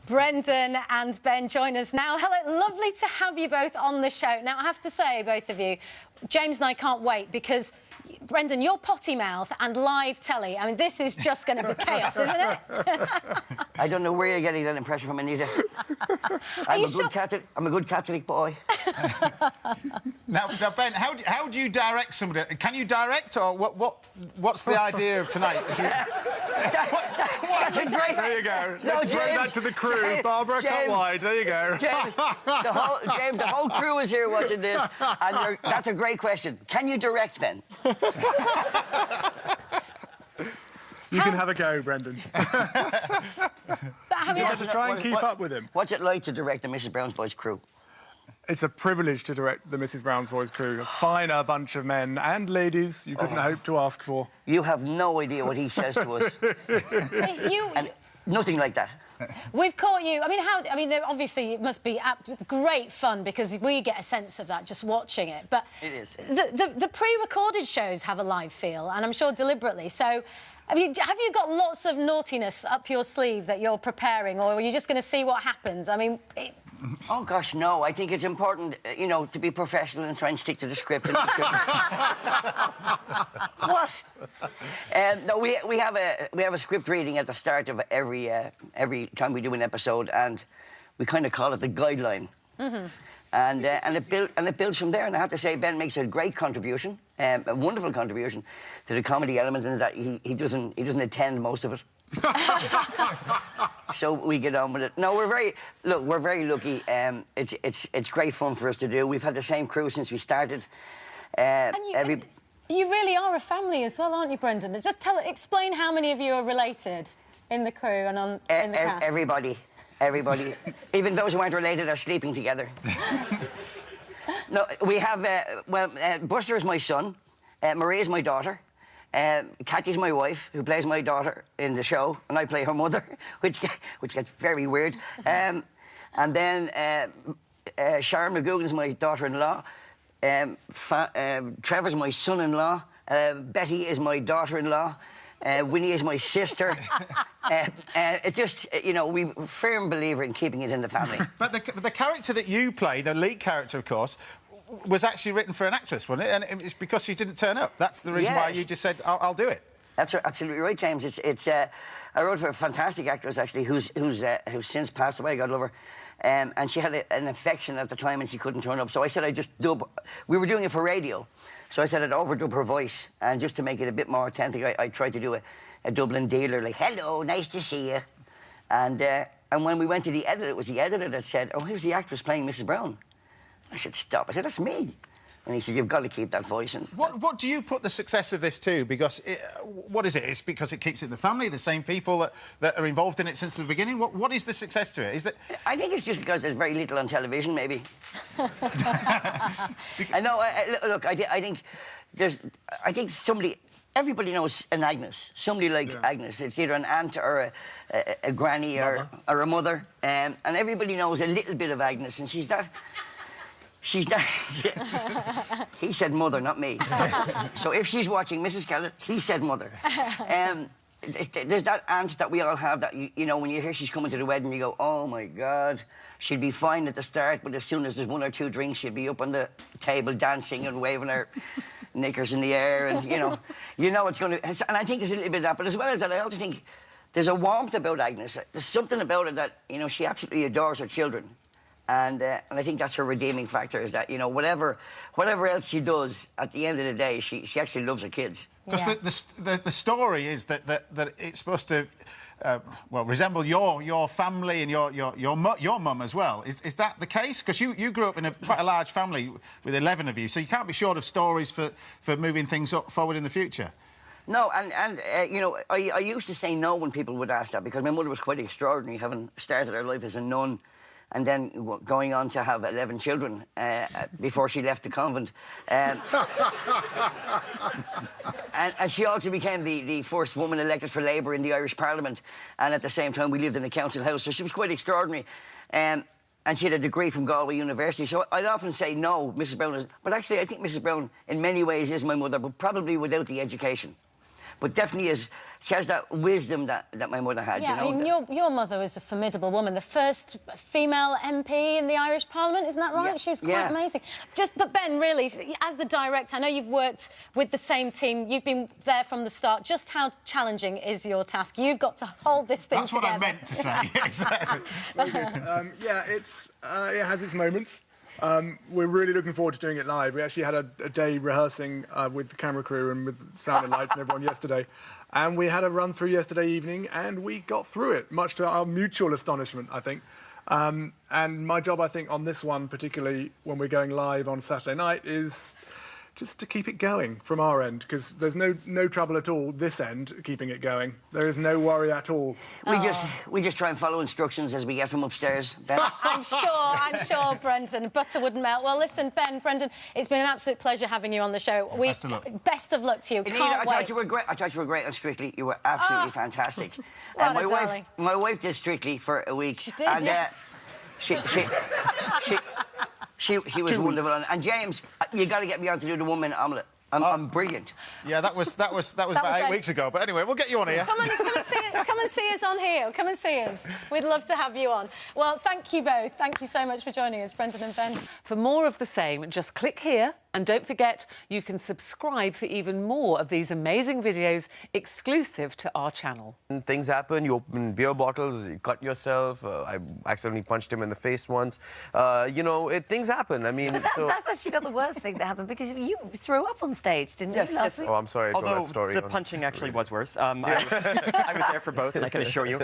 Brendan and Ben join us now. Hello, lovely to have you both on the show. Now, I have to say, both of you, James and I can't wait because, Brendan, your potty mouth and live telly, I mean, this is just going to be chaos, isn't it? I don't know where you're getting that impression from, Anita. I'm a good Catholic boy. Now, Ben, how do you direct somebody? Can you direct, or what's the idea of tonight? That's a great... There you go. Let's throw that to the crew. James, Barbara, cut wide. There you go. James, the whole crew is here watching this, and that's a great question. Can you direct, Ben? You can have a go, Brendan. But you have to try and keep up with him. What's it like to direct the Mrs. Brown's Boys crew? It's a privilege to direct the Mrs. Brown's Boys crew. A finer bunch of men and ladies you couldn't hope to ask for. You have no idea what he says to us. And nothing like that. We've caught you. I mean, obviously it must be great fun because we get a sense of that just watching it. But it is. The pre-recorded shows have a live feel, and I'm sure deliberately. So, have you got lots of naughtiness up your sleeve that you're preparing, or are you just going to see what happens? I mean. Oh, gosh, no. I think it's important, you know, to be professional and try and stick to the script. What? No, we have a script reading at the start of every time we do an episode, and we kind of call it the guideline. Mm-hmm. And it builds from there. And I have to say, Ben makes a great contribution, a wonderful contribution to the comedy element, in that he doesn't attend most of it. So we get on with it. No, we're very lucky. It's great fun for us to do. We've had the same crew since we started. You really are a family as well, aren't you, Brendan? Just explain how many of you are related in the crew and in the cast. Everybody. Even those who aren't related are sleeping together. No, we have. Buster is my son. Marie is my daughter. Kathy's my wife, who plays my daughter in the show, and I play her mother, which gets very weird. And then Sharon McGugan's my daughter-in-law. Trevor's my son-in-law. Betty is my daughter-in-law. Winnie is my sister. It's just, you know, we're a firm believer in keeping it in the family. But the character that you play, the lead character, of course, was actually written for an actress, wasn't it? And it's because she didn't turn up. That's the reason why you just said, I'll do it. That's absolutely right, James. I wrote for a fantastic actress, actually, who's since passed away, God love her. And she had an infection at the time and she couldn't turn up. So I said I'd just dub. We were doing it for radio. So I said I'd overdub her voice. And just to make it a bit more authentic, I tried to do a Dublin dealer, like, hello, nice to see you. And when we went to the edit, it was the editor that said, oh, here's the actress playing Mrs. Brown. I said, stop. I said, that's me. And he said, you've got to keep that voice. And what do you put the success of this to? Because, what is it? It's because it keeps it in the family, the same people that are involved in it since the beginning? What is the success to it? Is that... I think it's just because there's very little on television, maybe. I know, look, I think somebody... Everybody knows an Agnes. Somebody like Agnes. It's either an aunt or a granny or a mother. And everybody knows a little bit of Agnes, and she's that... He said mother, not me. So if she's watching Mrs. Kellett, he said mother. There's that aunt that we all have that, you know, when you hear she's coming to the wedding, you go, oh, my God. She'd be fine at the start, but as soon as there's one or two drinks, she'd be up on the table dancing and waving her knickers in the air, and, you know it's going to... And I think there's a little bit of that, but as well as that, I also think there's a warmth about Agnes. There's something about it that, you know, she absolutely adores her children. And I think that's her redeeming factor, is that, you know, whatever else she does, at the end of the day, she actually loves her kids. Because the story is that it's supposed to, well, resemble your family and your mum as well. Is that the case? Because you grew up in quite a large family with 11 of you, so you can't be short of stories for moving things forward in the future. No, and you know, I used to say no when people would ask that, because my mother was quite extraordinary, having started her life as a nun and then going on to have 11 children before she left the convent. And she also became the first woman elected for Labour in the Irish Parliament, and at the same time we lived in a council house, so she was quite extraordinary. And she had a degree from Galway University, so I'd often say no, Mrs. Brown is... But actually, I think Mrs. Brown, in many ways, is my mother, but probably without the education. but definitely she has that wisdom that my mother had. Yeah, you know, I mean, your mother was a formidable woman, the first female MP in the Irish Parliament, isn't that right? Yeah. She was quite amazing. But Ben, really, as the director, I know you've worked with the same team, you've been there from the start. Just how challenging is your task? You've got to hold this thing together. That's what I meant to say, exactly. Yeah, it has its moments. We're really looking forward to doing it live. We actually had a day rehearsing with the camera crew and with sound and lights and everyone yesterday. And we had a run through yesterday evening and we got through it, much to our mutual astonishment, I think. And my job, I think, on this one, particularly when we're going live on Saturday night, is just to keep it going from our end, because there's no trouble at all this end keeping it going. There is no worry at all. We just try and follow instructions as we get from upstairs, Ben. I'm sure, Brendan. Butter wouldn't melt. Well, listen, Ben, Brendan, it's been an absolute pleasure having you on the show. Best of luck. Best of luck to you. Anita, Can't wait. I thought you were great on Strictly. You were absolutely fantastic. What My a darling. wife did Strictly for a week. She did, and, yes. She was wonderful. And James, you got to get me on to do the woman omelette. I'm brilliant. Yeah, that was about 8 weeks ago. But anyway, we'll get you on here. Come and see us on here. Come and see us. We'd love to have you on. Well, thank you both. Thank you so much for joining us, Brendan and Ben. For more of the same, just click here. And don't forget, you can subscribe for even more of these amazing videos exclusive to our channel. Things happen. You open beer bottles, you cut yourself. I accidentally punched him in the face once. You know, things happen. I mean, That's actually not the worst thing that happened, because you threw up on stage, didn't you? Yes. Oh, I'm sorry I told that story. The punching actually was worse. I was there for both, and I can assure you.